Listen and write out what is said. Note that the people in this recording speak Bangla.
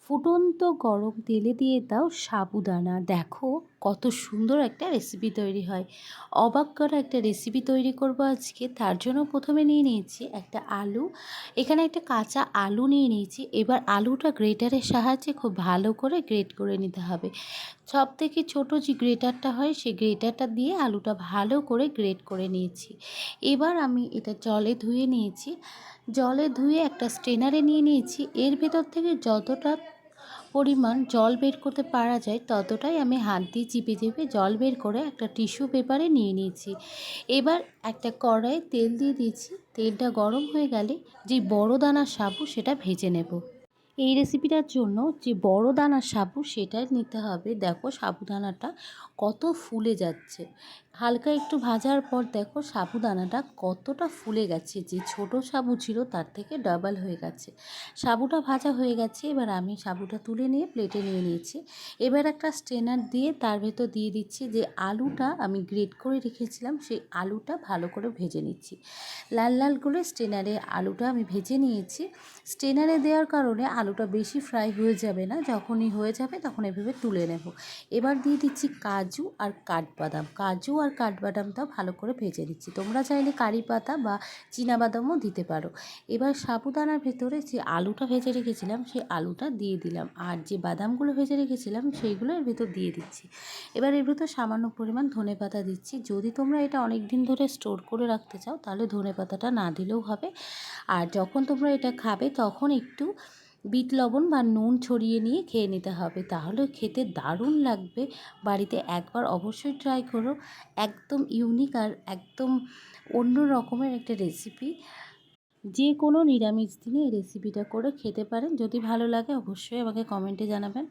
ফুটন্ত গরম তেলে দিয়ে দাও সাবুদানা, দেখো কত সুন্দর একটা রেসিপি তৈরি হয়। অবাক করা একটা রেসিপি তৈরি করব আজকে। তার জন্য প্রথমে নিয়ে নিয়েছি একটা আলু। এখানে একটা কাঁচা আলু নিয়ে নিয়েছি। এবার আলুটা গ্রেটারের সাহায্যে খুব ভালো করে গ্রেট করে নিতে হবে। সব থেকে ছোটো যে গ্রেটারটা হয় সেই গ্রেটারটা দিয়ে আলুটা ভালো করে গ্রেট করে নিয়েছি। এবার আমি এটা জলে ধুয়ে নিয়েছি। জলে ধুয়ে একটা স্ট্রেনারে নিয়ে নিয়েছি। এর ভেতর থেকে যতটা পরিমাণ জল বের করতে পারা যায় ততটাই আমি হাত দিয়ে চিপে চিপে জল বের করে একটা টিস্যু পেপারে নিয়ে নিয়েছি। এবার একটা কড়াইয়ে তেল দিয়ে দিয়েছি। তেলটা গরম হয়ে গেলে যে বড় দানার সাবু সেটা ভেজে নেব। এই রেসিপিটার জন্য যে বড় দানার সাবু সেটাই নিতে হবে। দেখো সাবুদানাটা কত ফুলে যাচ্ছে। হালকা একটু ভাজার পর দেখো সাবুদানাটা কতটা ফুলে গেছে, যে ছোট সাবু ছিল তার থেকে ডাবল হয়ে গেছে। সাবুটা ভাজা হয়ে গেছে। এবার আমি সাবুটা তুলে নিয়ে প্লেটে নিয়ে নিয়েছি। এবার একটা স্ট্রেনার দিয়ে তার ভেতর দিয়ে দিচ্ছি যে আলুটা আমি গ্রেট করে রেখেছিলাম, সেই আলুটা ভালো করে ভেজে নিচ্ছি। লাল লাল করে স্ট্রেনারে আলুটা আমি ভেজে নিয়েছি। স্ট্রেনারে দেওয়ার কারণে আলুটা বেশি ফ্রাই হয়ে যাবে না, যখনই হয়ে যাবে তখন এভাবে তুলে নেব। এবার দিয়ে দিচ্ছি কাজু আর কাঠবাদাম। কাজু আর কাঠবাদামটাও ভালো করে ভেজে নিচ্ছি। তোমরা চাইলে কারি পাতা বা চীনাবাদামও দিতে পারো। এবার সাবুদানার ভেতরে যে আলুটা ভেজে রেখেছিলাম সেই আলুটা দিয়ে দিলাম, আর যে বাদামগুলো ভেজে রেখেছিলাম সেইগুলো এর ভেতর দিয়ে দিচ্ছি। এবার এর ভেতর সামান্য পরিমাণ ধনেপাতা দিচ্ছি। যদি তোমরা এটা অনেক দিন ধরে স্টোর করে রাখতে চাও তাহলে ধনেপাতাটা না দিলেও হবে। আর যখন তোমরা এটা খাবে তখন একটু বিট লবণ বা নুন ছড়িয়ে নিয়ে খেয়ে নিতে হবে, তাহলে খেতে দারুণ লাগবে। বাড়িতে একবার অবশ্যই ট্রাই করো। একদম ইউনিক আর একদম অন্য রকমের একটা রেসিপি। যে কোনো নিরামিষ দিনে এই রেসিপিটা করে খেতে পারেন। যদি ভালো লাগে অবশ্যই আমাকে কমেন্টে জানাবেন।